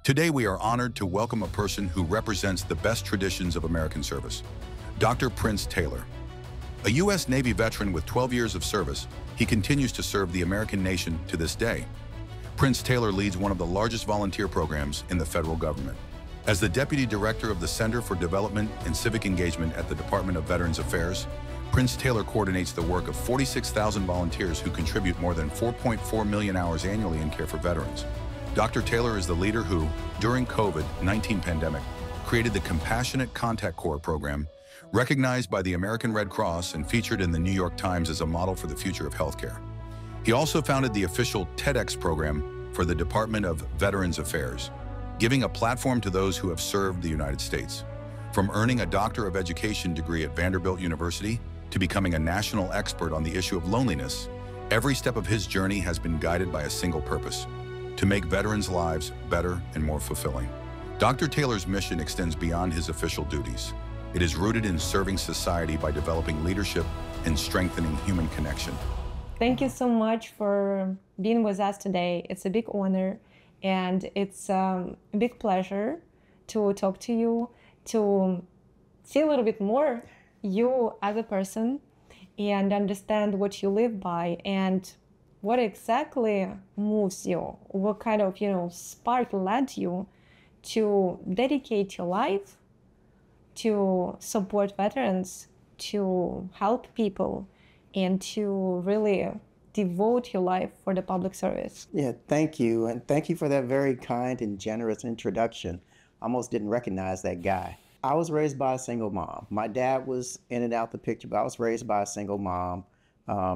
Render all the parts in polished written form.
Today, we are honored to welcome a person who represents the best traditions of American service, Dr. Prince Taylor. A U.S. Navy veteran with 12 years of service, he continues to serve the American nation to this day. Prince Taylor leads one of the largest volunteer programs in the federal government. As the Deputy Director of the Center for Development and Civic Engagement at the Department of Veterans Affairs, Prince Taylor coordinates the work of 46,000 volunteers who contribute more than 4.4 million hours annually in care for veterans. Dr. Taylor is the leader who, during COVID-19 pandemic, created the Compassionate Contact Corps program, recognized by the American Red Cross and featured in the New York Times as a model for the future of healthcare. He also founded the official TEDEX program for the Department of Veterans Affairs, giving a platform to those who have served the United States. From earning a Doctor of Education degree at Vanderbilt University to becoming a national expert on the issue of loneliness, every step of his journey has been guided by a single purpose: to make veterans' lives better and more fulfilling. Dr. Taylor's mission extends beyond his official duties. It is rooted in serving society by developing leadership and strengthening human connection. Thank you so much for being with us today. It's a big honor, and it's a big pleasure to talk to you, to see a little bit more you as a person and understand what you live by and what exactly moves you, what kind of, spark led you to dedicate your life to support veterans, to help people, and to really devote your life for the public service. Yeah, thank you. And thank you for that very kind and generous introduction. I almost didn't recognize that guy. I was raised by a single mom. My dad was in and out the picture, but I was raised by a single mom.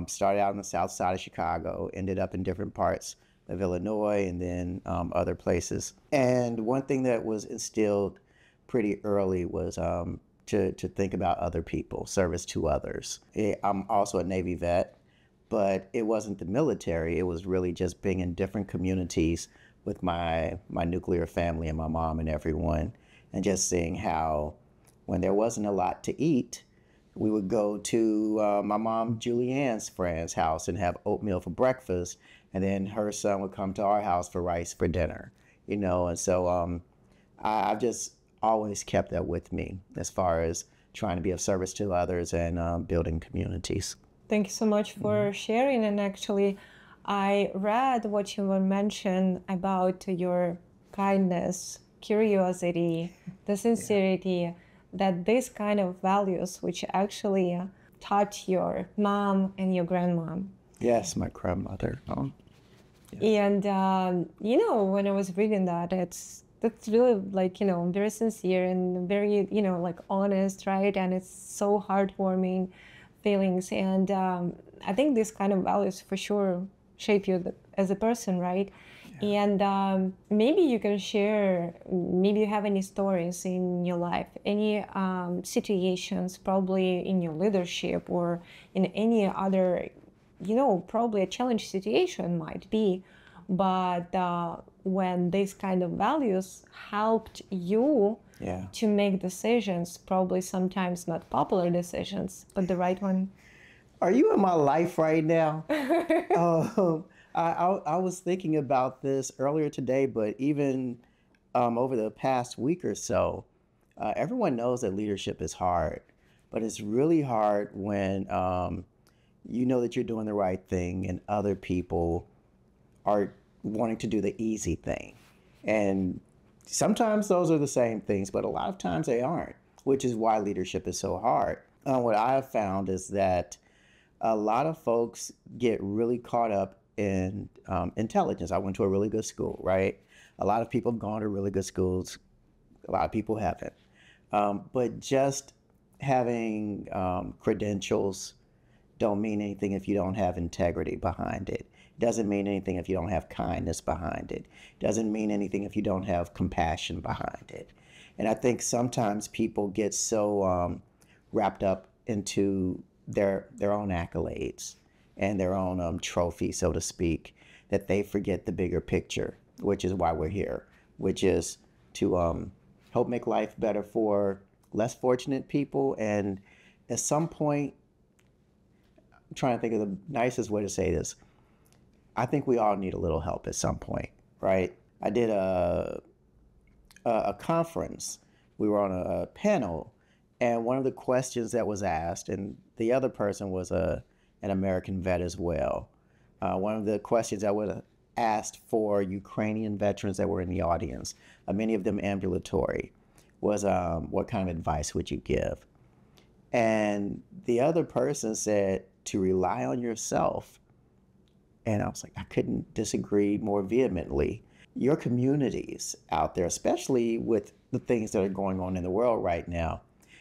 Started out on the south side of Chicago, ended up in different parts of Illinois and then other places. And one thing that was instilled pretty early was to think about other people, service to others. I'm also a Navy vet, but it wasn't the military. It was really just being in different communities with my nuclear family and my mom and everyone, and just seeing how when there wasn't a lot to eat, we would go to my mom Julianne's friend's house and have oatmeal for breakfast, and then her son would come to our house for rice for dinner, and so I've just always kept that with me as far as trying to be of service to others and building communities. Thank you so much for sharing. And actually, I read what you mentioned about your kindness, curiosity, the sincerity, that these kind of values which actually taught your mom and your grandmom. Yes, my grandmother. And, when I was reading that's really very sincere and very, honest, right? And it's so heartwarming feelings. And I think these kind of values for sure shape you as a person, right? And maybe you can share, maybe you have any stories in your life, any situations, probably in your leadership or in any other, probably a challenge situation might be, but when these kind of values helped you to make decisions, probably sometimes not popular decisions, but the right one. Are you in my life right now? I was thinking about this earlier today, but even over the past week or so, everyone knows that leadership is hard, but it's really hard when you know that you're doing the right thing and other people are wanting to do the easy thing. And sometimes those are the same things, but a lot of times they aren't, which is why leadership is so hard. What I have found is that a lot of folks get really caught up in intelligence. I went to a really good school, right? A lot of people have gone to really good schools. A lot of people haven't. But just having credentials don't mean anything if you don't have integrity behind it. Doesn't mean anything if you don't have kindness behind it. Doesn't mean anything if you don't have compassion behind it. And I think sometimes people get so wrapped up into their own accolades and their own trophy, so to speak, that they forget the bigger picture, which is why we're here, which is to help make life better for less fortunate people. And at some point, I'm trying to think of the nicest way to say this, I think we all need a little help at some point, right? I did a a conference. We were on a panel, and one of the questions that was asked, and the other person was an American vet as well. One of the questions that was asked for Ukrainian veterans that were in the audience, many of them ambulatory, was what kind of advice would you give? And the other person said to rely on yourself. And I was like, I couldn't disagree more vehemently. Your communities out there, especially with the things that are going on in the world right now,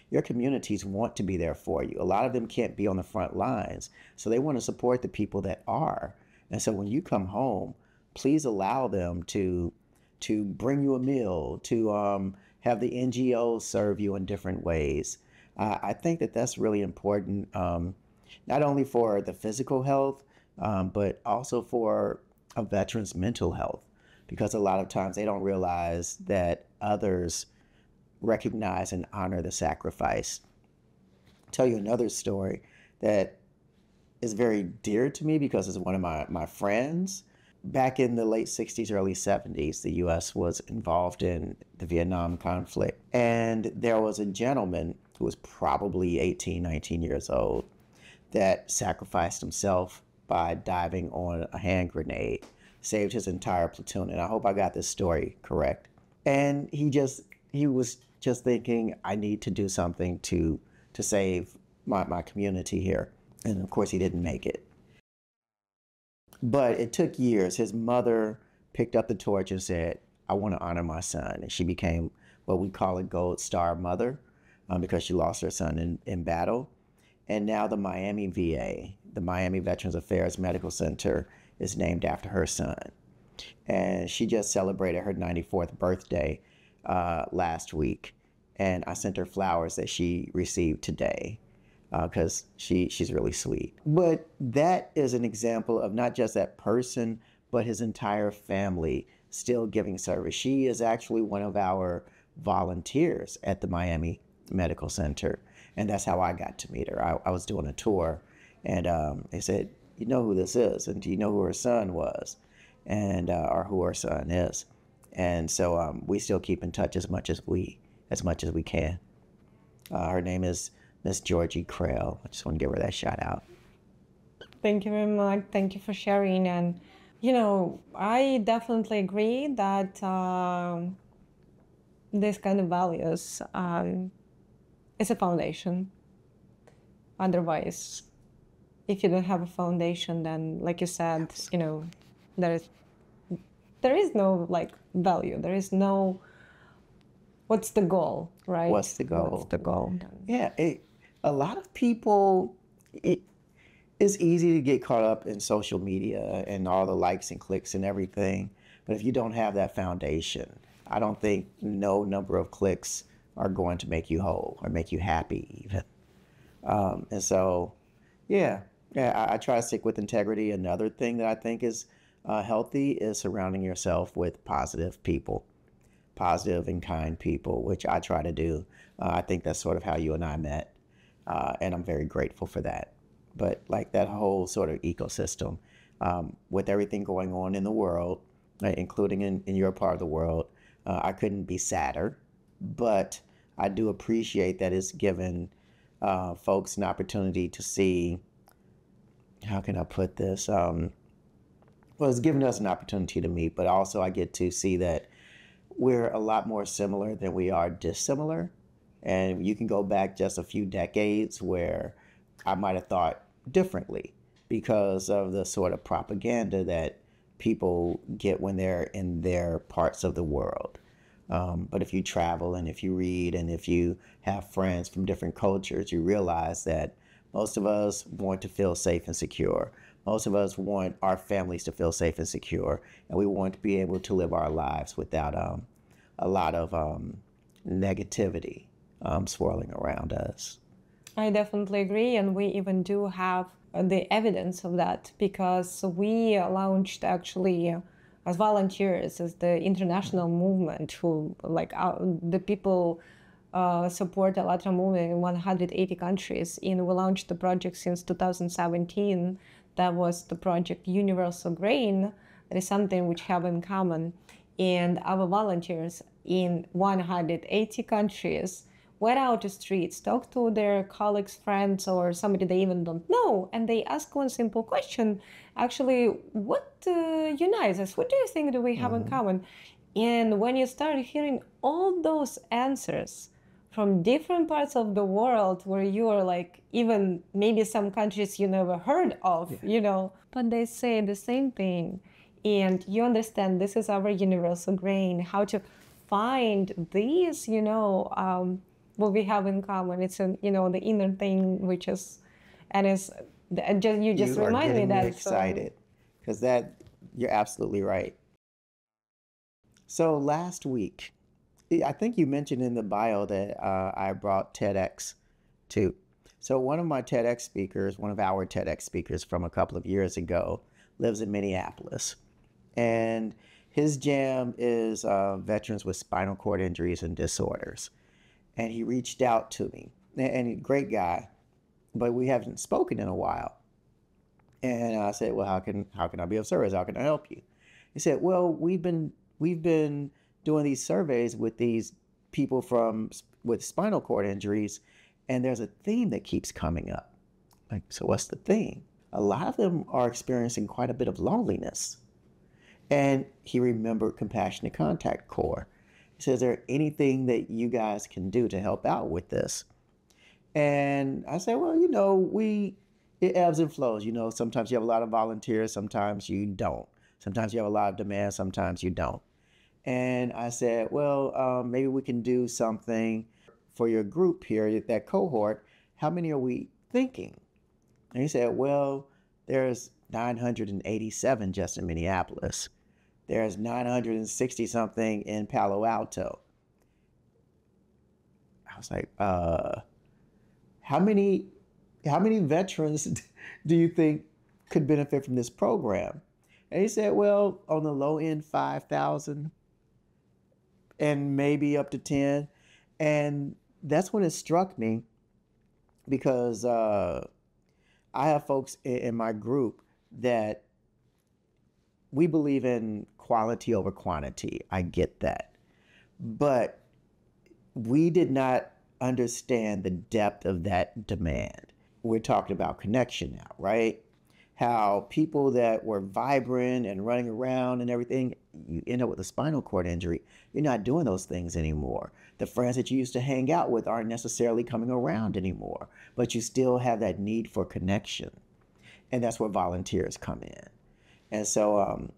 your communities want to be there for you. A lot of them can't be on the front lines, so they want to support the people that are. And so when you come home, please allow them to bring you a meal, to have the NGOs serve you in different ways. I think that that's really important, not only for the physical health, but also for a veteran's mental health, because a lot of times they don't realize that others recognize and honor the sacrifice. I'll tell you another story that is very dear to me because it's one of my friends. Back in the late 60s, early 70s, the U.S. was involved in the Vietnam conflict. And there was a gentleman who was probably 18, 19 years old that sacrificed himself by diving on a hand grenade, saved his entire platoon. And I hope I got this story correct. And he was just thinking, I need to do something to save my community here. And of course, he didn't make it. But it took years. His mother picked up the torch and said, I want to honor my son. And she became what we call a Gold Star mother because she lost her son in battle. And now the Miami VA, the Miami Veterans Affairs Medical Center, is named after her son. And she just celebrated her 94th birthday last week. And I sent her flowers that she received today because she's really sweet. But that is an example of not just that person, but his entire family still giving service. She is actually one of our volunteers at the Miami Medical Center. And that's how I got to meet her. I was doing a tour, and they said, you know who this is? And do you know who her son was? And or who her son is? And so we still keep in touch as much as we can. Her name is Miss Georgie Krell. I just want to give her that shout out. Thank you very much. Thank you for sharing. And, I definitely agree that this kind of values is a foundation. Otherwise, if you don't have a foundation, then, like you said, there is no value. There is no. What's the goal, right? What's the goal? What's the goal? Yeah, a lot of people, it's easy to get caught up in social media and all the likes and clicks and everything. But if you don't have that foundation, I don't think no number of clicks are going to make you whole or make you happy even. And so, I try to stick with integrity. Another thing that I think is healthy is surrounding yourself with positive people. Positive and kind people, which I try to do. I think that's sort of how you and I met, and I'm very grateful for that. But that whole sort of ecosystem, with everything going on in the world, including in your part of the world, I couldn't be sadder. But I do appreciate that it's given folks an opportunity to see, how can I put this? Well, it's given us an opportunity to meet, but also I get to see that we're a lot more similar than we are dissimilar. And you can go back just a few decades where I might have thought differently because of the sort of propaganda that people get when they're in their parts of the world. But if you travel and if you read and if you have friends from different cultures, you realize that most of us want to feel safe and secure. Most of us want our families to feel safe and secure, and we want to be able to live our lives without a lot of negativity swirling around us. I definitely agree, and we even do have the evidence of that because we launched actually as volunteers, as the international movement who the people support the ALLATRA movement in 180 countries. And we launched the project since 2017. That was the project Universal Grain. That is something which have in common. And our volunteers in 180 countries went out to streets, talked to their colleagues, friends, or somebody they even don't know, and they ask one simple question, actually, what unites us? What do you think do we have in common? And when you start hearing all those answers from different parts of the world where you are like, even maybe some countries you never heard of, but they say the same thing. And you understand this is our universal grain, how to find these, what we have in common. It's the inner thing, which is, and it's, you just remind me that. Me excited, because you're absolutely right. So last week, I think you mentioned in the bio that I brought TEDx too. So one of our TEDx speakers from a couple of years ago lives in Minneapolis. And his jam is veterans with spinal cord injuries and disorders. And he reached out to me, and he's a great guy, but we haven't spoken in a while. And I said, well, how can I be of service? How can I help you? He said, well, we've been doing these surveys with these people with spinal cord injuries, and there's a theme that keeps coming up. Like, so what's the theme? A lot of them are experiencing quite a bit of loneliness. And he remembered Compassionate Contact Corps. He says, is there anything that you guys can do to help out with this? And I said, well, it ebbs and flows. Sometimes you have a lot of volunteers, sometimes you don't. Sometimes you have a lot of demand, sometimes you don't. And I said, well, maybe we can do something for your group here, that cohort. How many are we thinking? And he said, well, there's 987 just in Minneapolis. There's 960 something in Palo Alto. I was like, how many veterans do you think could benefit from this program? And he said, well, on the low end, 5,000 and maybe up to 10. And that's when it struck me, because I have folks in my group that we believe in quality over quantity. I get that. But we did not understand the depth of that demand. We're talking about connection now, right? How people that were vibrant and running around and everything, you end up with a spinal cord injury. You're not doing those things anymore. The friends that you used to hang out with aren't necessarily coming around anymore, but you still have that need for connection. And that's where volunteers come in. And so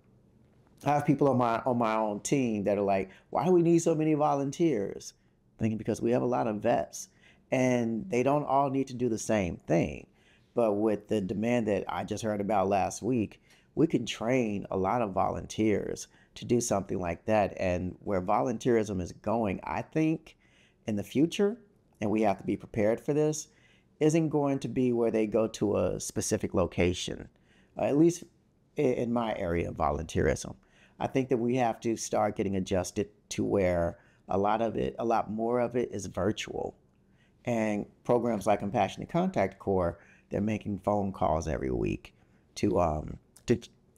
I have people on my own team that are like, why do we need so many volunteers? Thinking because we have a lot of vets, and they don't all need to do the same thing. But with the demand that I just heard about last week, we can train a lot of volunteers to do something like that. And where volunteerism is going, I think, in the future, and we have to be prepared for this, isn't going to be where they go to a specific location, at least in my area of volunteerism. I think that we have to start getting adjusted to where a lot more of it is virtual. And programs like Compassionate Contact Corps, they're making phone calls every week to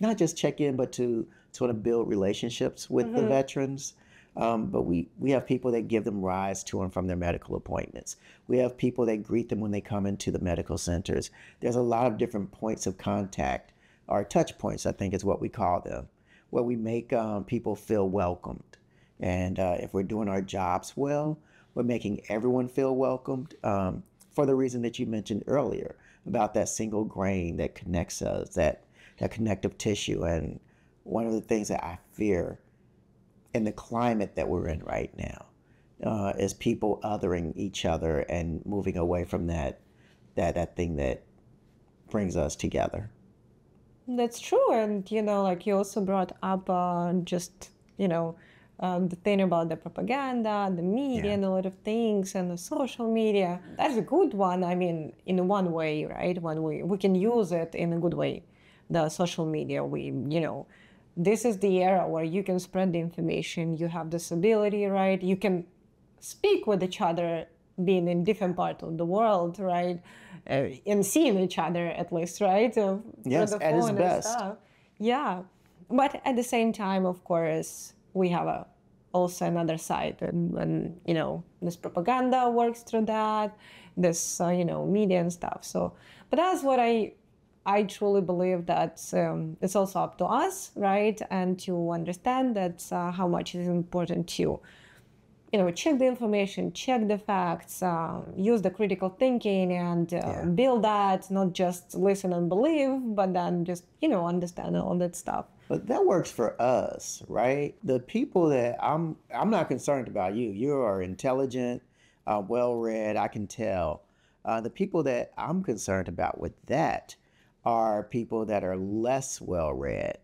not just check in, but to sort of build relationships with the veterans. But we have people that give them rides to and from their medical appointments. We have people that greet them when they come into the medical centers. There's a lot of different points of contact, or touch points, I think is what we call them, where we make people feel welcomed. And if we're doing our jobs well, we're making everyone feel welcomed, for the reason that you mentioned earlier about that single grain that connects us, that connective tissue. And one of the things that I fear in the climate that we're in right now is people othering each other and moving away from that thing that brings us together. That's true. And, like you also brought up the thing about the propaganda, the media, and a lot of things, and the social media. That's a good one. I mean, in one way, right? We can use it in a good way. The social media, this is the era where you can spread the information. You have this ability, right? You can speak with each other, being in different parts of the world, right? And seeing each other at least, right? Yes, at its best. Yeah. But at the same time, of course, we have also another side, and this propaganda works through that, this media and stuff. So, but that's what I truly believe that it's also up to us, right? And to understand that how much it is important to, check the information, check the facts, use the critical thinking, and build that, not just listen and believe, but then just, understand all that stuff. But that works for us, right? The people that I'm not concerned about you. You are intelligent, well-read, I can tell. The people that I'm concerned about with that are people that are less well-read,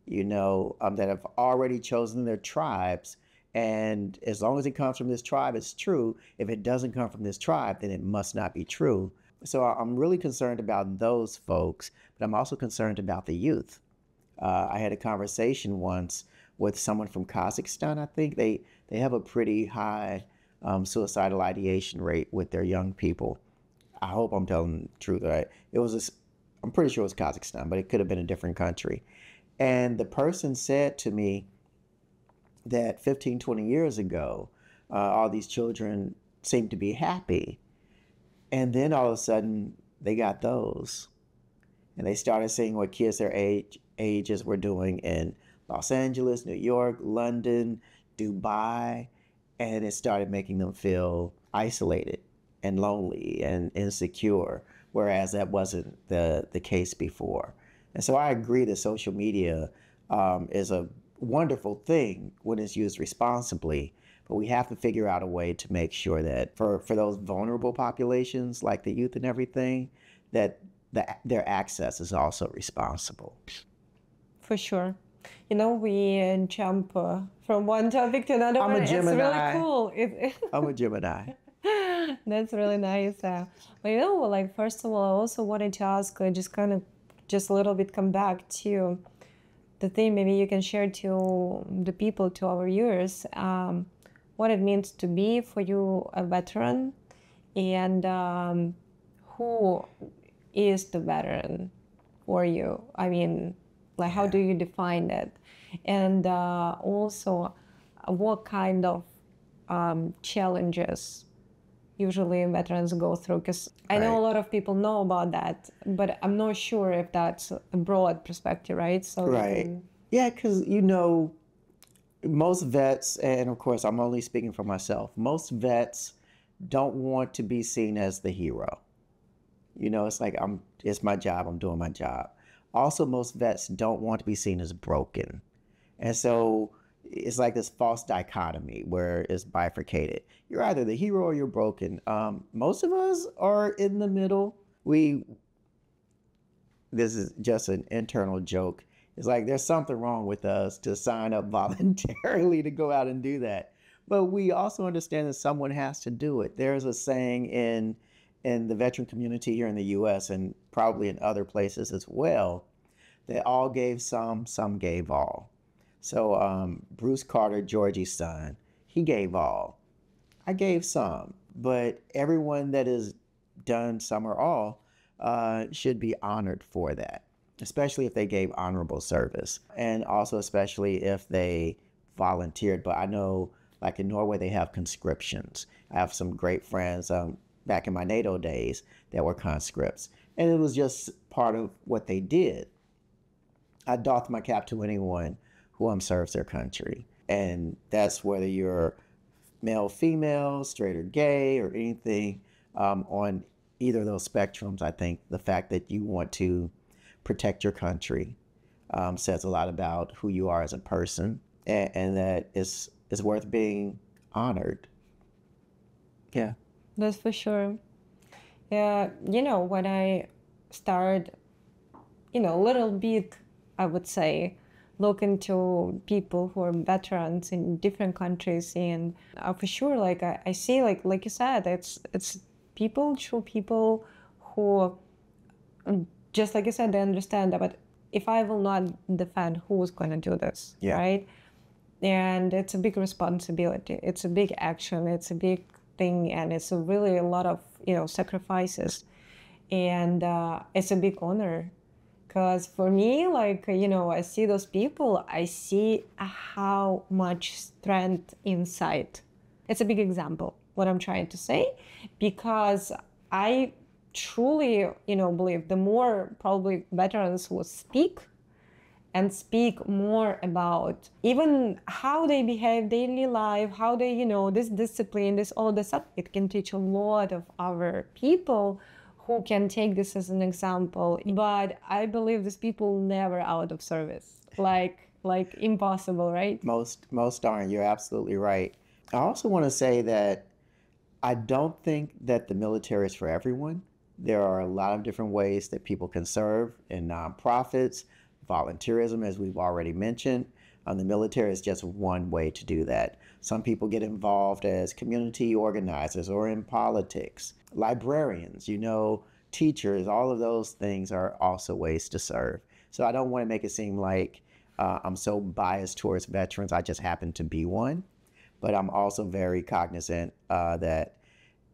that have already chosen their tribes. And as long as it comes from this tribe, it's true. If it doesn't come from this tribe, then it must not be true. So I'm really concerned about those folks, but I'm also concerned about the youth. I had a conversation once with someone from Kazakhstan. I think they have a pretty high suicidal ideation rate with their young people. I hope I'm telling the truth, right? I'm pretty sure it was Kazakhstan, but it could have been a different country. And the person said to me that 15, 20 years ago, all these children seemed to be happy. And then all of a sudden, they got those. And they started seeing what kids their ages were doing in Los Angeles, New York, London, Dubai. And it started making them feel isolated and lonely and insecure, whereas that wasn't the case before. And so I agree that social media is a wonderful thing when it's used responsibly, but we have to figure out a way to make sure that for those vulnerable populations like the youth and everything, that their access is also responsible. For sure. We jump from one topic to another. I'm a Gemini. It's really cool. I'm a Gemini. That's really nice. But first of all, I also wanted to ask, just a little bit come back to the thing maybe you can share to the people, to our viewers, what it means to be for you a veteran, and who is the veteran for you? I mean, how do you define it? And also, what kind of challenges usually veterans go through? Because I know a lot of people know about that, but I'm not sure if that's a broad perspective, right? So Yeah, because most vets, and of course I'm only speaking for myself, most vets don't want to be seen as the hero. It's like it's my job, I'm doing my job. Also, most vets don't want to be seen as broken. And so it's like this false dichotomy where it's bifurcated. You're either the hero or you're broken. Most of us are in the middle. This is just an internal joke. It's like there's something wrong with us to sign up voluntarily to go out and do that. But we also understand that someone has to do it. There's a saying in the veteran community here in the U.S. and probably in other places as well, that all gave some gave all. So Bruce Carter, Georgie's son, he gave all. I gave some, but everyone that has done some or all should be honored for that, especially if they gave honorable service, and also especially if they volunteered. But I know, like in Norway, they have conscriptions. I have some great friends back in my NATO days that were conscripts, and it was just part of what they did. I doff my cap to anyone who serves their country, and that's whether you're male, female, straight or gay, or anything on either of those spectrums. I think the fact that you want to protect your country says a lot about who you are as a person, and that is worth being honored. Yeah. That's for sure. Yeah, when I started, a little bit, I would say, look into people who are veterans in different countries, and for sure, I see, like you said, it's true people who, just like you said, they understand that, but if I will not defend, who's going to do this, right? And it's a big responsibility. It's a big action. It's a big thing, and it's really a lot of sacrifices, and it's a big honor, Because for me, like, I see those people, I see how much strength inside. It's a big example, what I'm trying to say, because I truly, believe the more probably veterans will speak and speak more about even how they behave daily life, how they, this discipline, this all this stuff, it can teach a lot of our people who can take this as an example. But I believe these people never out of service, like impossible, right? Most aren't. You're absolutely right. I also want to say that I don't think that the military is for everyone. There are a lot of different ways that people can serve in nonprofits, volunteerism, as we've already mentioned. The military is just one way to do that. Some people get involved as community organizers or in politics. Librarians, teachers, all of those things are also ways to serve. So I don't want to make it seem like I'm so biased towards veterans. I just happen to be one. But I'm also very cognizant that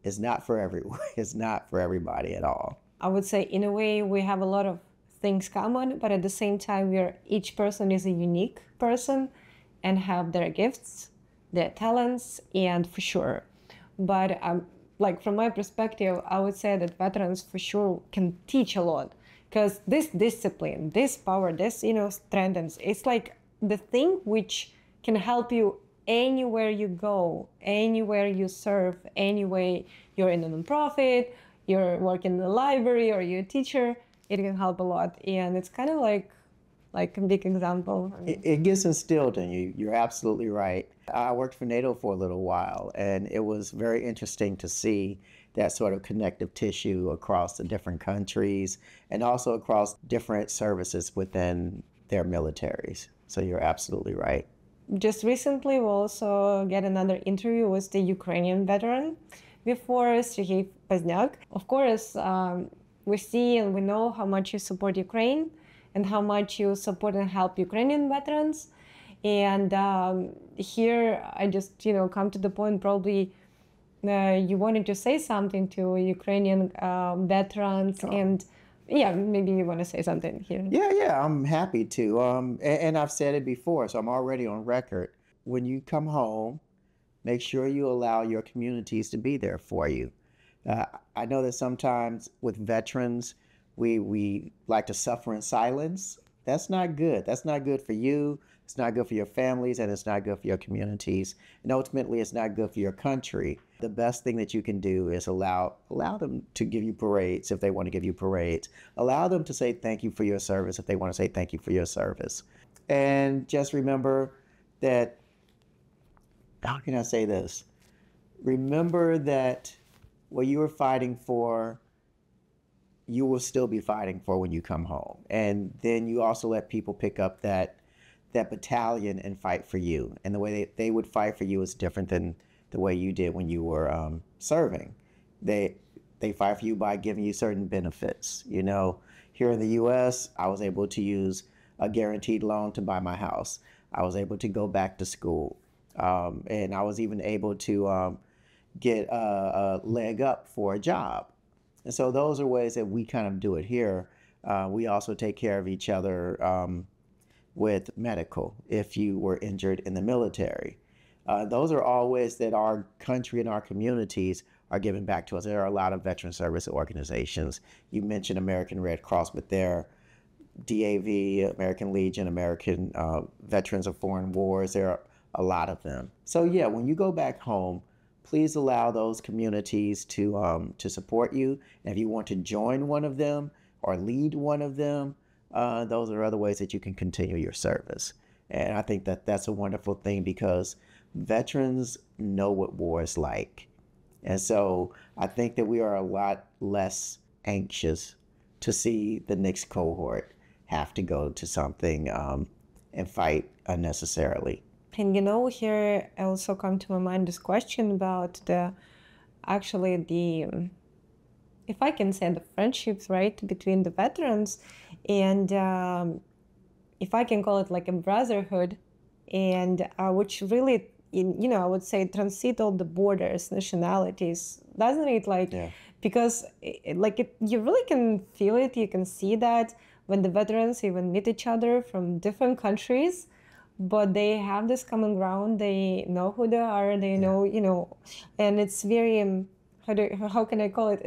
it's not for everyone. It's not for everybody at all. I would say in a way we have a lot of things common, but at the same time each person is a unique person and have their gifts, their talents, and for sure. But like from my perspective, I would say that veterans for sure can teach a lot, because this discipline, this power, this strengthens. It's like the thing which can help you anywhere you go, anywhere you serve, anyway you're in a nonprofit, you're working in the library, or you're a teacher. It can help a lot, and it's kind of like a big example. It gets instilled in you. You're absolutely right. I worked for NATO for a little while, and it was very interesting to see that sort of connective tissue across the different countries and also across different services within their militaries. So you're absolutely right. Just recently, we also get another interview with the Ukrainian veteran before, Sergei Pozniak. Of course, we see and we know how much you support Ukraine and how much you support and help Ukrainian veterans. And here I just, come to the point, probably you wanted to say something to Ukrainian veterans. And yeah, maybe you want to say something here. Yeah, I'm happy to. And I've said it before, so I'm already on record. When you come home, make sure you allow your communities to be there for you. I know that sometimes with veterans, we like to suffer in silence. That's not good. That's not good for you. It's not good for your families, and it's not good for your communities. And ultimately, it's not good for your country. The best thing that you can do is allow them to give you parades if they want to give you parades. Allow them to say thank you for your service if they want to say thank you for your service. And just remember that, how can I say this? Remember that what you were fighting for, you will still be fighting for when you come home. And then you also let people pick up that battalion and fight for you. And the way they would fight for you is different than the way you did when you were serving. They fight for you by giving you certain benefits. Here in the U.S., I was able to use a guaranteed loan to buy my house. I was able to go back to school. And I was even able to get a leg up for a job. And so those are ways that we kind of do it here. We also take care of each other with medical if you were injured in the military. Those are all ways that our country and our communities are giving back to us. There are a lot of veteran service organizations. You mentioned American Red Cross, but there DAV, American Legion, American Veterans of Foreign Wars, there are a lot of them. So yeah, when you go back home, please allow those communities to support you. And if you want to join one of them or lead one of them, those are other ways that you can continue your service. And I think that that's a wonderful thing, because veterans know what war is like. And so I think that we are a lot less anxious to see the next cohort have to go to something and fight unnecessarily. And here also come to my mind this question about if I can say, the friendships, right, between the veterans, and if I can call it like a brotherhood, and which really, I would say transcend all the borders, nationalities, doesn't it? Like, yeah. Because you really can feel it, you can see that, when the veterans even meet each other from different countries, but they have this common ground. They know who they are. They know, and it's very, how can I call it?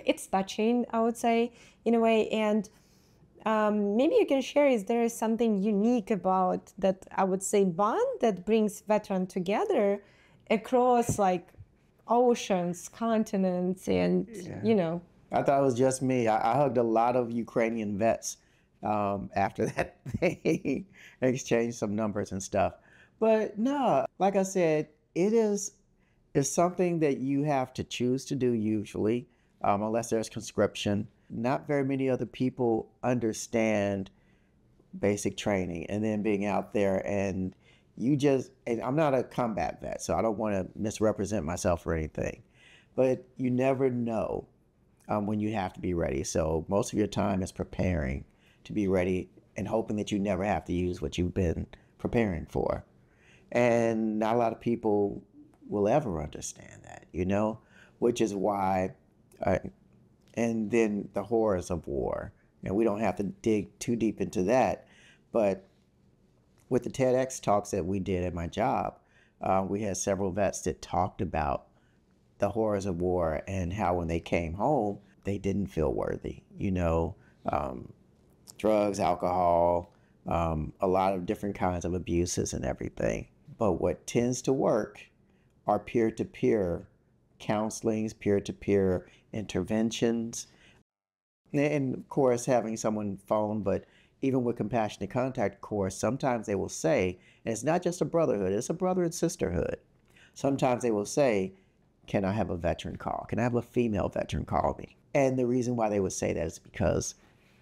It's touching, I would say, in a way. And maybe you can share, is there something unique about that, I would say, bond that brings veterans together across like oceans, continents, and, I thought it was just me. I hugged a lot of Ukrainian vets after that thing, exchanged some numbers and stuff. But no, like I said, it's something that you have to choose to do usually, unless there's conscription. Not very many other people understand basic training and then being out there and and I'm not a combat vet, so I don't want to misrepresent myself or anything, but you never know when you have to be ready. So most of your time is preparing to be ready and hoping that you never have to use what you've been preparing for. And not a lot of people will ever understand that, which is why, and then the horrors of war. And we don't have to dig too deep into that, but with the TEDx talks that we did at my job, we had several vets that talked about the horrors of war and how when they came home, they didn't feel worthy, drugs, alcohol, a lot of different kinds of abuses and everything. But what tends to work are peer-to-peer counselings, peer-to-peer interventions, and of course having someone phone. But even with compassionate contact course, sometimes they will say, and it's not just a brotherhood, it's a brother and sisterhood. Sometimes they will say, can I have a veteran call? Can I have a female veteran call me? And the reason why they would say that is because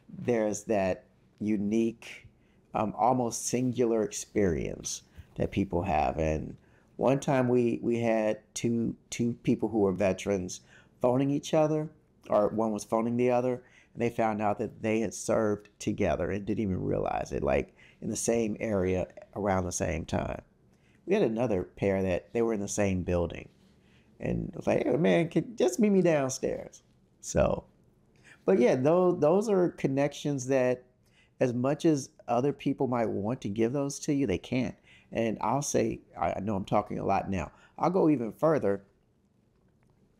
there's that unique, almost singular experience that people have. And one time we had two people who were veterans phoning each other, or one was phoning the other, and they found out that they had served together and didn't even realize it, like in the same area around the same time. We had another pair that they were in the same building, and it was like, hey, man, just meet me downstairs. So, but yeah, those are connections that, as much as other people might want to give those to you, they can't. And I'll say, I know I'm talking a lot now, I'll go even further.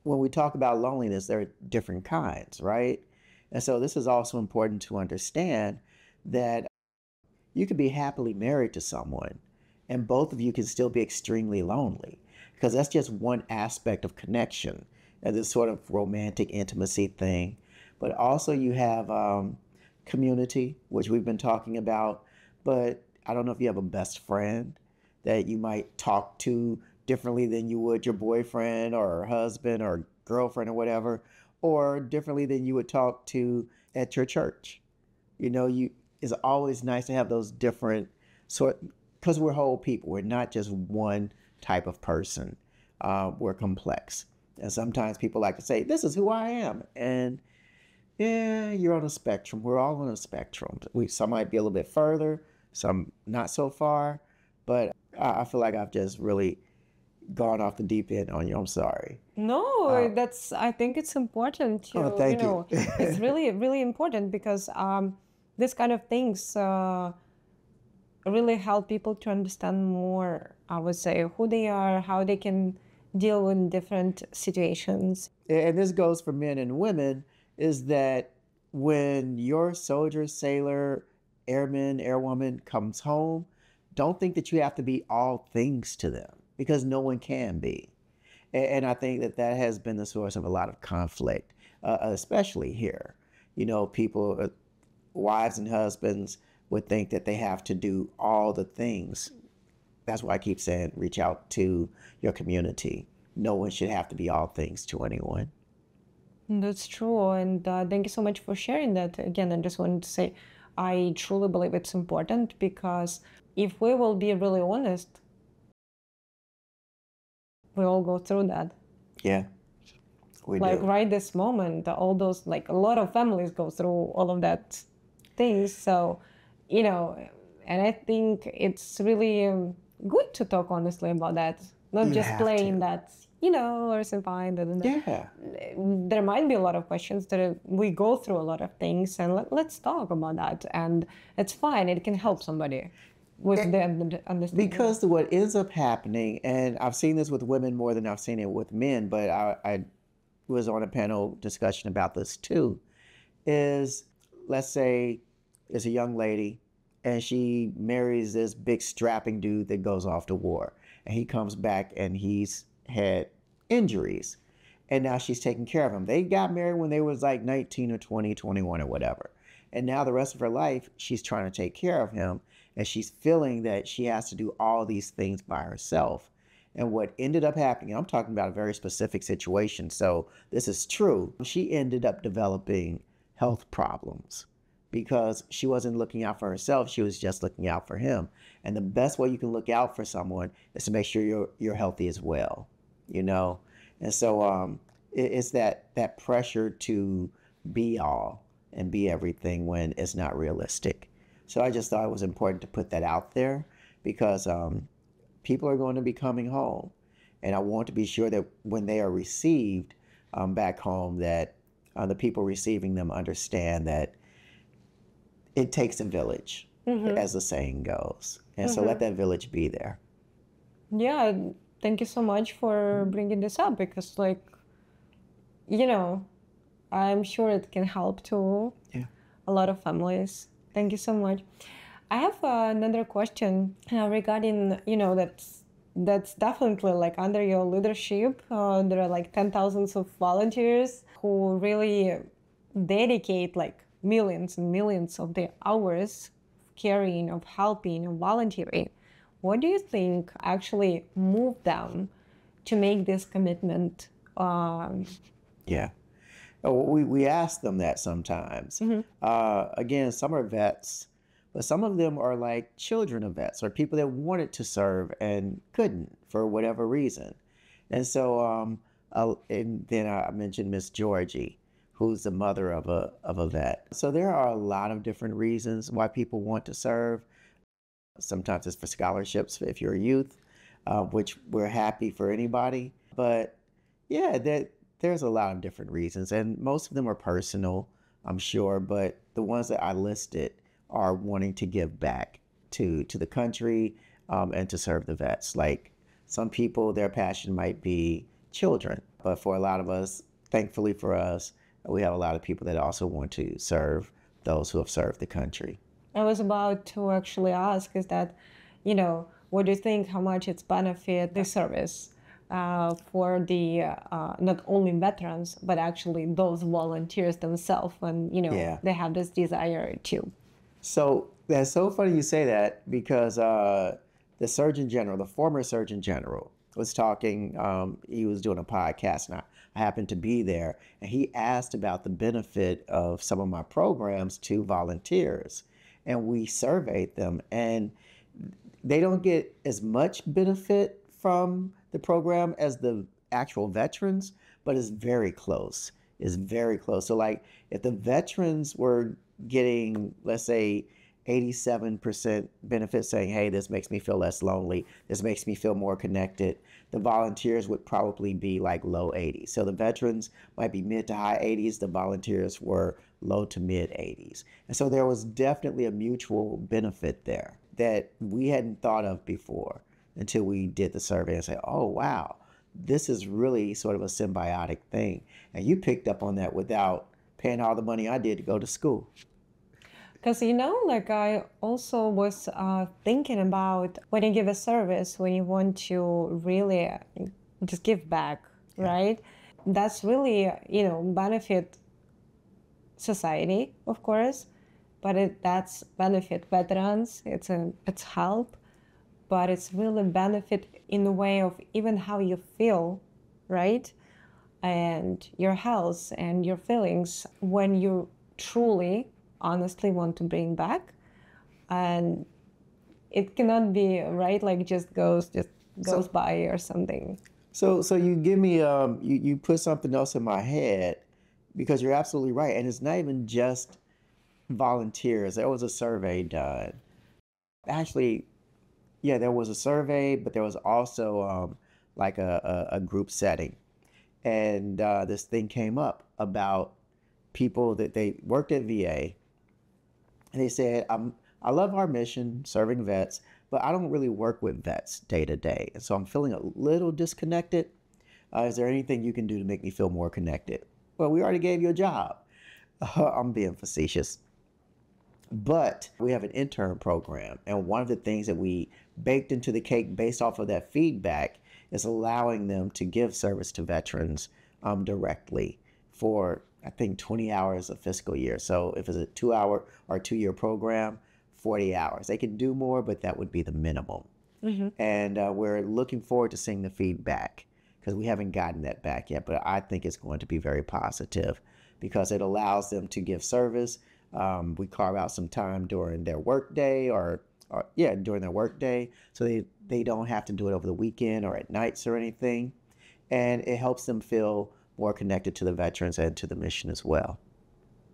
When we talk about loneliness, there are different kinds, right? And so this is also important to understand, that you could be happily married to someone and both of you can still be extremely lonely, because that's just one aspect of connection and this sort of romantic intimacy thing. But also you have community, which we've been talking about. But I don't know if you have a best friend that you might talk to differently than you would your boyfriend or husband or girlfriend or whatever, or differently than you would talk to at your church. It's always nice to have those different because we're whole people. We're not just one type of person. We're complex. And sometimes people like to say, this is who I am. And yeah, you're on a spectrum. We're all on a spectrum. Some might be a little bit further, some not so far, but I feel like I've just really gone off the deep end on you. I'm sorry. No, I think it's important to, thank you. It's really, really important, because this kind of things really help people to understand more, I would say, who they are, how they can deal with different situations. And this goes for men and women, is that when your soldier, sailor, airman, airwoman comes home, don't think that you have to be all things to them, because no one can be. And I think that has been the source of a lot of conflict, especially here. People, wives and husbands, would think that they have to do all the things. That's why I keep saying, reach out to your community. No one should have to be all things to anyone. That's true. And thank you so much for sharing that. Again, I just wanted to say, I truly believe it's important, because if we will be really honest, we all go through that. Yeah, we do. Like right this moment, all those, like a lot of families go through all of that things. So, and I think it's really good to talk honestly about that. not You just have playing to. that, or fine. Yeah. There might be a lot of questions that we go through a lot of things, and let's talk about that. And it's fine. It can help somebody with the understanding. Because what ends up happening, and I've seen this with women more than I've seen it with men, but I was on a panel discussion about this too, is let's say it's a young lady and she marries this big strapping dude that goes off to war. And he comes back and he's had injuries. And now she's taking care of him. They got married when they was like 19 or 20, 21 or whatever. And now the rest of her life, she's trying to take care of him. And she's feeling that she has to do all these things by herself. And what ended up happening, I'm talking about a very specific situation, so this is true. She ended up developing health problems because she wasn't looking out for herself. She was just looking out for him. And the best way you can look out for someone is to make sure you're healthy as well, you know? And so it's that pressure to be all and be everything when it's not realistic. So I just thought it was important to put that out there because people are going to be coming home. And I want to be sure that when they are received back home, that the people receiving them understand that it takes a village, as the saying goes. And so let that village be there. Yeah, thank you so much for bringing this up because, I'm sure it can help to a lot of families. Thank you so much. I have another question regarding, that's definitely like under your leadership. There are like 10,000s of volunteers who really dedicate like millions and millions of their hours of caring, of helping, of volunteering. What do you think actually moved them to make this commitment? Yeah. Oh, we ask them that sometimes. Again, some are vets, but some of them are like children of vets or people that wanted to serve and couldn't for whatever reason. And so, and then I mentioned Miss Georgie, who's the mother of a vet. So there are a lot of different reasons why people want to serve. Sometimes it's for scholarships if you're a youth, which we're happy for anybody. But yeah, there's a lot of different reasons, and most of them are personal, I'm sure. But the ones that I listed are wanting to give back to the country and to serve the vets. Like some people, their passion might be children, but for a lot of us, thankfully for us, we have a lot of people that also want to serve those who have served the country. I was about to actually ask is that, what do you think, how much it's benefit the service for the not only veterans, but actually those volunteers themselves when, they have this desire to. So that's so funny you say that because the Surgeon General, the former Surgeon General, was talking, he was doing a podcast and I happened to be there, and he asked about the benefit of some of my programs to volunteers. And we surveyed them, and they don't get as much benefit from the program as the actual veterans, but it's very close. It's very close. So like if the veterans were getting, let's say, 87% benefit saying, hey, this makes me feel less lonely, this makes me feel more connected, the volunteers would probably be like low 80s. So the veterans might be mid to high 80s, the volunteers were low to mid 80s. And so there was definitely a mutual benefit there that we hadn't thought of before until we did the survey and said, oh, wow, this is really sort of a symbiotic thing. And you picked up on that without paying all the money I did to go to school. Because, I also was thinking about when you give a service, when you want to really just give back, right? That's really, benefit society, of course, but that's benefit veterans. It's help, but it's really benefit in the way of even how you feel, right? And your health and your feelings when you truly honestly want to bring back. And it cannot be right like just goes by or something. So you give me you put something else in my head because you're absolutely right. And it's not even just volunteers. There was a survey done. Actually, yeah, there was a survey, but there was also like a group setting. And this thing came up about people that they worked at VA. And they said, I love our mission, serving vets, but I don't really work with vets day to day. And so I'm feeling a little disconnected. Is there anything you can do to make me feel more connected? Well, we already gave you a job. I'm being facetious. But we have an intern program. And one of the things that we baked into the cake based off of that feedback is allowing them to give service to veterans directly for, I think, 20 hours a fiscal year. So if it's a 2-hour or 2-year program, 40 hours. They can do more, but that would be the minimum. And we're looking forward to seeing the feedback because we haven't gotten that back yet. But I think it's going to be very positive because it allows them to give service. We carve out some time during their workday during their workday. So they don't have to do it over the weekend or at nights or anything. And it helps them feel more connected to the veterans and to the mission as well.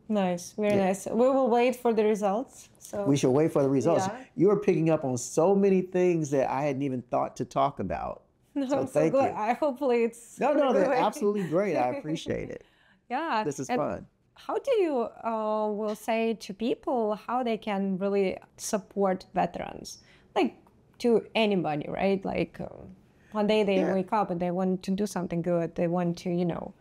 Nice, very nice. We will wait for the results. So we should wait for the results. Yeah. You are picking up on so many things that I hadn't even thought to talk about. No, so I'm thank so you. glad. Hopefully it's No, they're absolutely great. I appreciate it. Yeah. This is And fun. how do you will say to people how they can really support veterans? Like to anybody, right? Like one day they wake up and they want to do something good. They want to,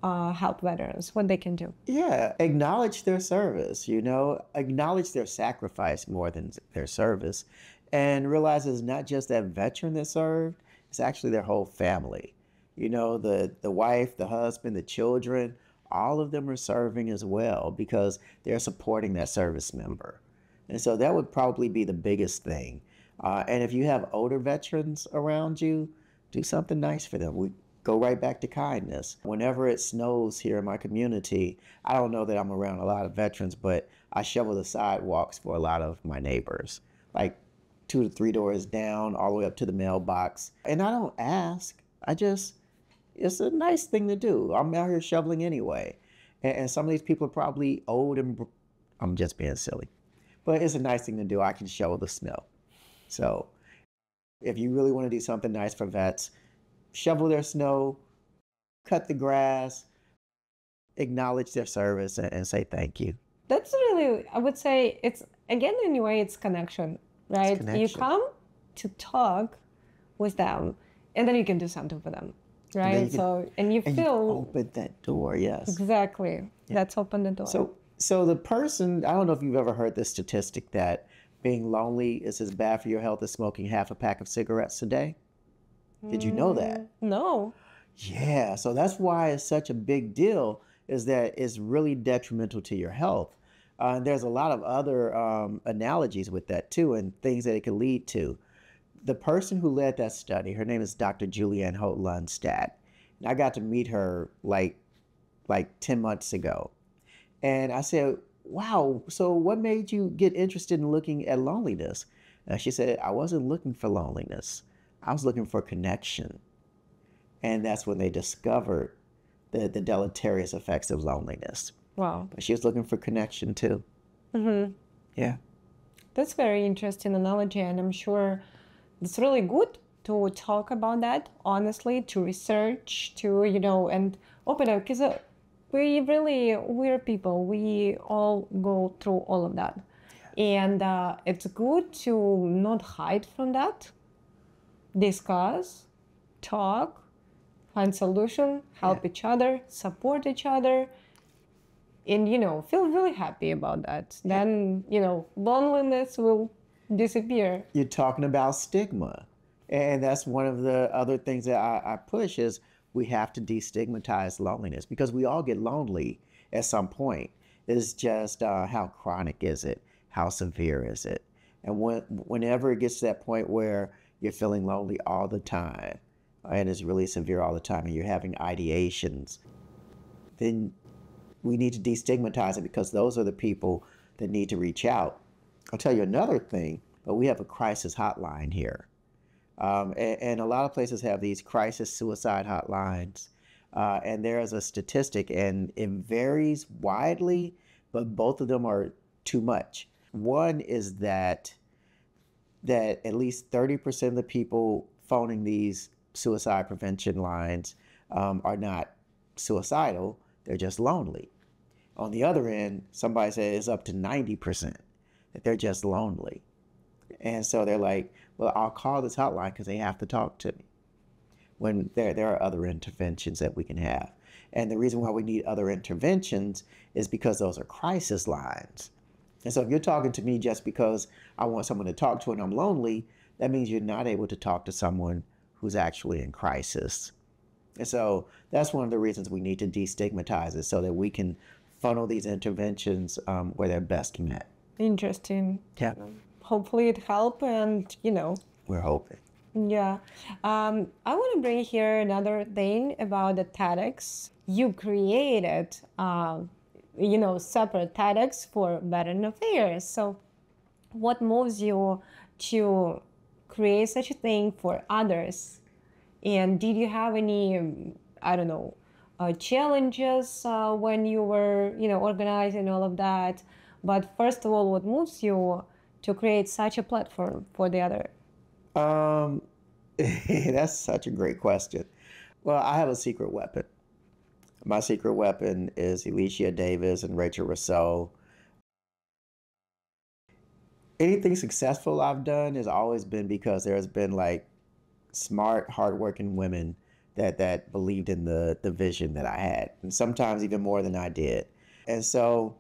help veterans. What they can do? Yeah, acknowledge their service, acknowledge their sacrifice more than their service, and realize it's not just that veteran that served, it's actually their whole family. The wife, the husband, the children, all of them are serving as well because they're supporting that service member. And so that would probably be the biggest thing. And if you have older veterans around you, do something nice for them. We go right back to kindness. Whenever it snows here in my community, I don't know that I'm around a lot of veterans, but I shovel the sidewalks for a lot of my neighbors, like 2 to 3 doors down, all the way up to the mailbox. And I don't ask. It's a nice thing to do. I'm out here shoveling anyway. And some of these people are probably old and I'm just being silly. But it's a nice thing to do. I can shovel the snow. So if you really want to do something nice for vets, shovel their snow, cut the grass, acknowledge their service, and say thank you. That's really, I would say, it's, again, anyway, it's connection, right? It's connection. You come to talk with them, and then you can do something for them, right? And you open that door, yes. Exactly. Yeah. That's open the door. So the person, I don't know if you've ever heard this statistic that being lonely is as bad for your health as smoking half a pack of cigarettes a day. Did you know that? No. Yeah, so that's why it's such a big deal, is that it's really detrimental to your health. And there's a lot of other analogies with that too, and things that it could lead to. The person who led that study, her name is Dr. Julianne Holt-Lundstad. And I got to meet her like 10 months ago. And I said, wow, so what made you get interested in looking at loneliness? And she said, I wasn't looking for loneliness. I was looking for connection. And that's when they discovered the deleterious effects of loneliness. Wow. But she was looking for connection too. Mm-hmm. Yeah. That's very interesting analogy. And I'm sure it's really good to talk about that, honestly, to research, to, and open up. Because we're people. We all go through all of that. Yeah. And it's good to not hide from that. Discuss, talk, find solution, help each other, support each other, and feel really happy about that. Yeah. Then loneliness will disappear. You're talking about stigma, and that's one of the other things that I push is we have to destigmatize loneliness because we all get lonely at some point. It's just how chronic is it? How severe is it? And whenever it gets to that point where you're feeling lonely all the time, and it's really severe all the time, and you're having ideations, then we need to destigmatize it because those are the people that need to reach out. I'll tell you another thing, but we have a crisis hotline here. And a lot of places have these crisis suicide hotlines. And there is a statistic, and it varies widely, but both of them are too much. One is that at least 30% of the people phoning these suicide prevention lines are not suicidal, they're just lonely. On the other end, somebody said it's up to 90% that they're just lonely. And so they're like, well, I'll call this hotline because they have to talk to me. When there are other interventions that we can have. And the reason why we need other interventions is because those are crisis lines. And so if you're talking to me just because I want someone to talk to and I'm lonely, that means you're not able to talk to someone who's actually in crisis. And so that's one of the reasons we need to destigmatize it so that we can funnel these interventions where they're best met. Interesting. Yeah. Hopefully it helps, and We're hoping. Yeah. I want to bring here another thing about the TEDx. You created, separate TEDx for Veteran Affairs. So what moves you to create such a thing for others? And did you have any, challenges when you were, organizing all of that? But first of all, what moves you to create such a platform for the other? That's such a great question. Well, I have a secret weapon. My secret weapon is Alicia Davis and Rachel Rousseau. Anything successful I've done has always been because there's been like smart, hardworking women that believed in the vision that I had, and sometimes even more than I did. And so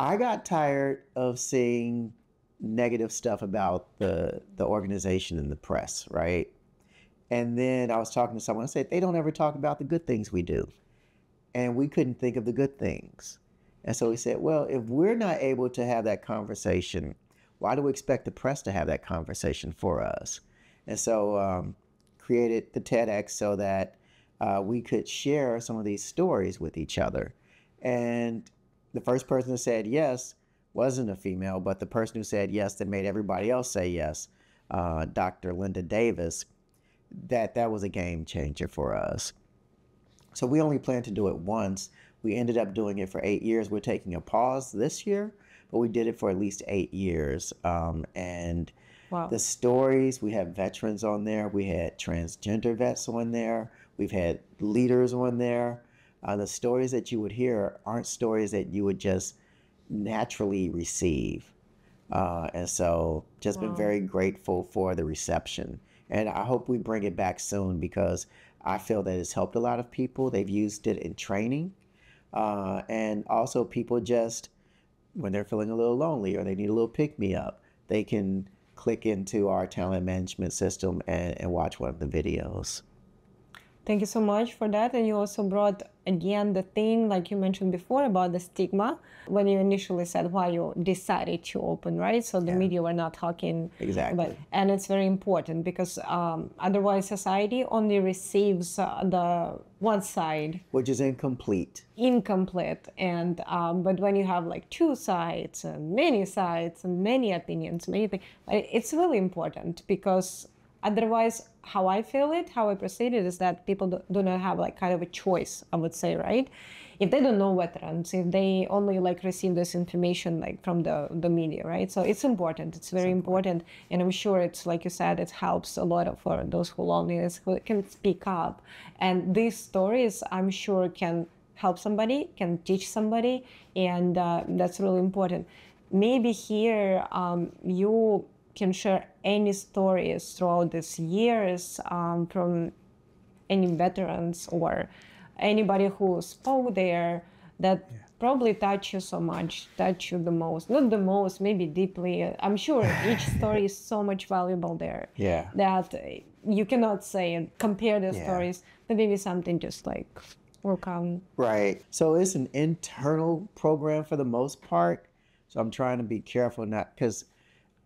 I got tired of seeing negative stuff about the organization in the press, right? And then I was talking to someone and said, they don't ever talk about the good things we do. And we couldn't think of the good things. And so we said, well, if we're not able to have that conversation, why do we expect the press to have that conversation for us? And so created the TEDx so that we could share some of these stories with each other. And the first person who said yes wasn't a female, but the person who said yes that made everybody else say yes, Dr. Linda Davis, that was a game changer for us. So we only planned to do it once. We ended up doing it for 8 years. We're taking a pause this year, but we did it for at least 8 years. And wow. The stories, we have veterans on there. We had transgender vets on there. We've had leaders on there. The stories that you would hear aren't stories that you would just naturally receive. And so just been very grateful for the reception. And I hope we bring it back soon because I feel that it's helped a lot of people. They've used it in training. And also people just, when they're feeling a little lonely or they need a little pick-me-up, they can click into our talent management system and watch one of the videos. Thank you so much for that. And you also brought again the thing, like you mentioned before, about the stigma when you initially said why you decided to open, right? So the media were not talking. Exactly. And it's very important because otherwise society only receives the one side. Which is incomplete. Incomplete. And but when you have like two sides and many opinions, many things, it's really important because otherwise, how I feel it, how I perceive it is that people do not have like kind of a choice, I would say, right? If they don't know veterans, if they only like receive this information like from the media, right? So it's important, it's very important. And I'm sure it's, like you said, it helps a lot for those who loneliness, who can speak up. And these stories, I'm sure, can help somebody, can teach somebody, and that's really important. Maybe here you can share any stories throughout these years from any veterans or anybody who spoke there that probably touch you so much, touch you the most, not the most, maybe deeply. I'm sure each story is so much valuable there that you cannot say and compare the stories, but maybe something just like work on. Right. So it's an internal program for the most part. So I'm trying to be careful not, because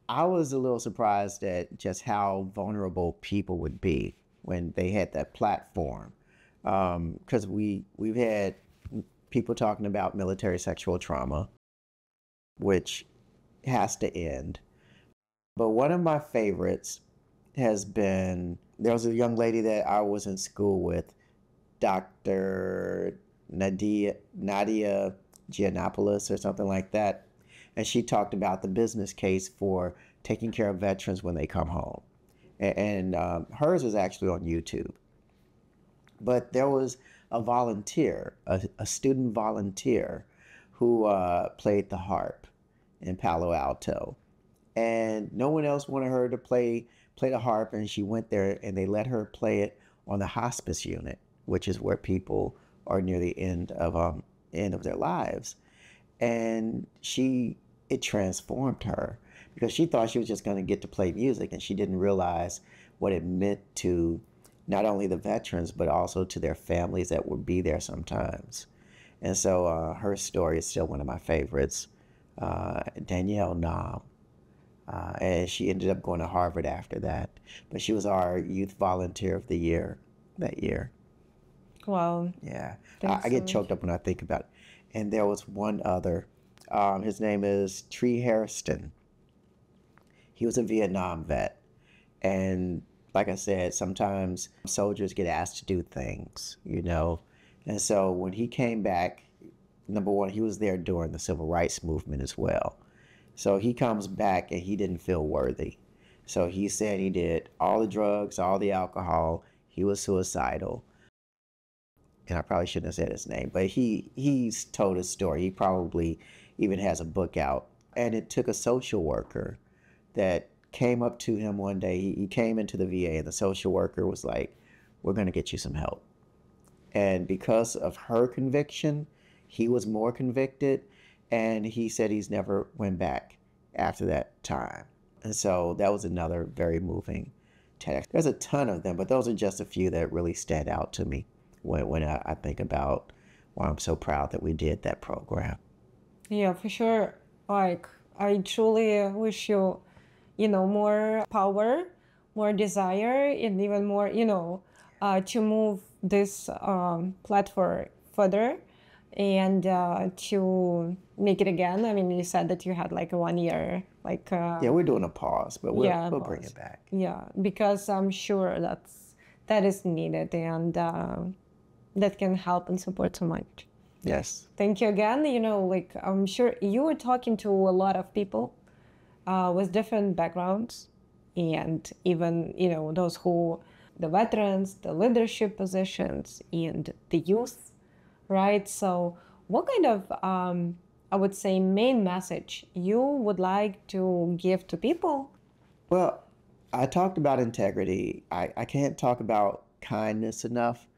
I was a little surprised at just how vulnerable people would be when they had that platform. Because we've had people talking about military sexual trauma, which has to end. But one of my favorites has been, there was a young lady that I was in school with, Dr. Nadia Giannopoulos or something like that. And she talked about the business case for taking care of veterans when they come home. And hers was actually on YouTube. But there was a volunteer, a student volunteer, who played the harp in Palo Alto, and no one else wanted her to play the harp, and she went there and they let her play it on the hospice unit, which is where people are near the end of their lives. And it transformed her, because she thought she was just going to get to play music, and she didn't realize what it meant to not only the veterans but also to their families that would be there sometimes. And so her story is still one of my favorites. Danielle Nam. And she ended up going to Harvard after that. But she was our Youth Volunteer of the Year that year. Wow. Yeah. Thanks I get so choked up when I think about it. And there was one other. His name is Tree Hairston. He was a Vietnam vet. And like I said, sometimes soldiers get asked to do things, you know. And so when he came back, number one, he was there during the civil rights movement as well. So he comes back and he didn't feel worthy. So he said he did all the drugs, all the alcohol. He was suicidal. And I probably shouldn't have said his name, but he's told his story. He probably even has a book out. And it took a social worker that came up to him one day. He came into the VA, and the social worker was like, "We're going to get you some help." And because of her conviction, he was more convicted. And he said he's never went back after that time. And so that was another very moving TEDx. There's a ton of them, but those are just a few that really stand out to me when I think about why I'm so proud that we did that program. Yeah, for sure. Like, I truly wish you, more power, more desire, and even more, to move this platform further and to make it again. I mean, you said that you had like a 1 year, like... yeah, we're doing a pause, but we'll bring it back. Yeah, because I'm sure that is needed, and that can help and support so much. Yes. Thank you again. I'm sure you were talking to a lot of people with different backgrounds, and even, the veterans, the leadership positions, and the youth, right? So what kind of, I would say, main message you would like to give to people? Well, I talked about integrity. I can't talk about kindness enough.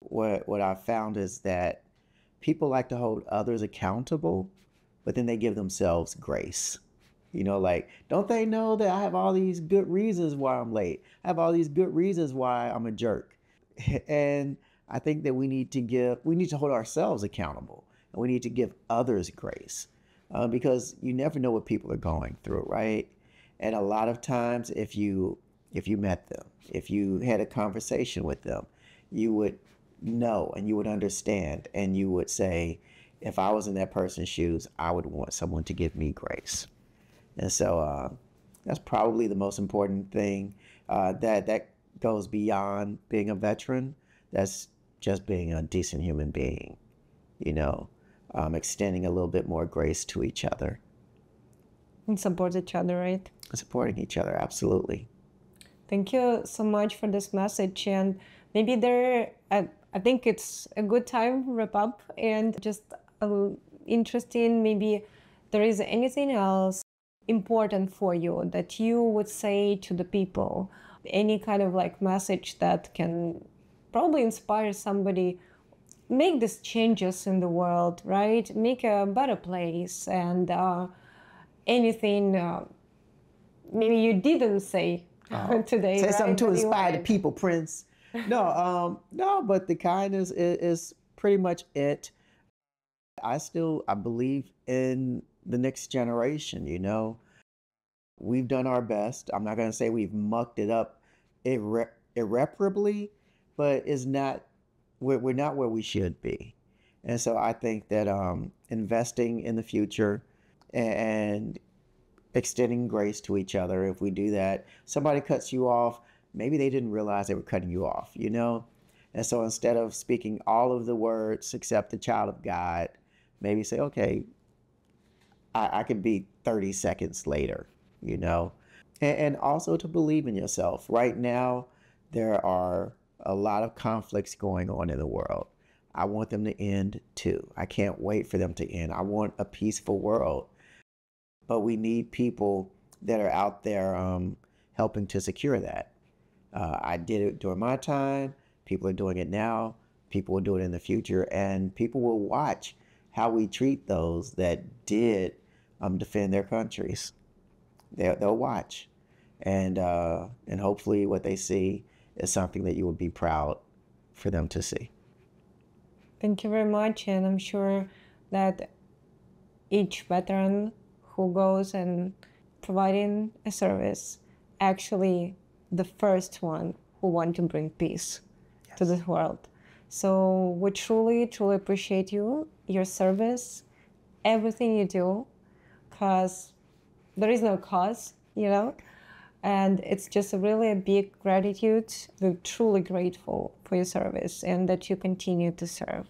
What I've found is that people like to hold others accountable, but then they give themselves grace. Like, don't they know that I have all these good reasons why I'm late? I have all these good reasons why I'm a jerk. And I think that we need to hold ourselves accountable, and we need to give others grace, because you never know what people are going through, right? And a lot of times, if you met them, if you had a conversation with them, you would know and you would understand, and you would say, if I was in that person's shoes, I would want someone to give me grace. And so that's probably the most important thing, that goes beyond being a veteran. That's just being a decent human being, extending a little bit more grace to each other. And support each other, right? Supporting each other, absolutely. Thank you so much for this message. And maybe I think it's a good time to wrap up, and just interesting, maybe there is anything else important for you that you would say to the people, any kind of like message that can probably inspire somebody, make these changes in the world, right? Make a better place, and anything maybe you didn't say today. Say right? something to But inspire the people, Prince. No, but the kindness is pretty much it. I believe in the next generation, We've done our best. I'm not going to say we've mucked it up irreparably, but we're not where we should be. And so I think that investing in the future and extending grace to each other, if we do that, somebody cuts you off, maybe they didn't realize they were cutting you off, And so instead of speaking all of the words except the child of God, maybe say, okay, I could be 30 seconds later, And also to believe in yourself. Right now, there are a lot of conflicts going on in the world. I want them to end too. I can't wait for them to end. I want a peaceful world. But we need people that are out there helping to secure that. I did it during my time. People are doing it now. People will do it in the future. And people will watch how we treat those that did defend their countries. They'll watch. And hopefully what they see is something that you would be proud for them to see. Thank you very much. And I'm sure that each veteran who goes and providing a service, actually the first one who want to bring peace to this world. So we truly, truly appreciate you, your service, everything you do, because there is no cause, you know, and it's just really a big gratitude. We're truly grateful for your service and that you continue to serve.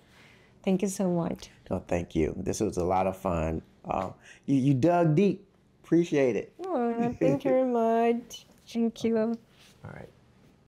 Thank you so much. Oh, thank you. This was a lot of fun. You dug deep. Appreciate it. Oh, thank you very much. Thank you. All right.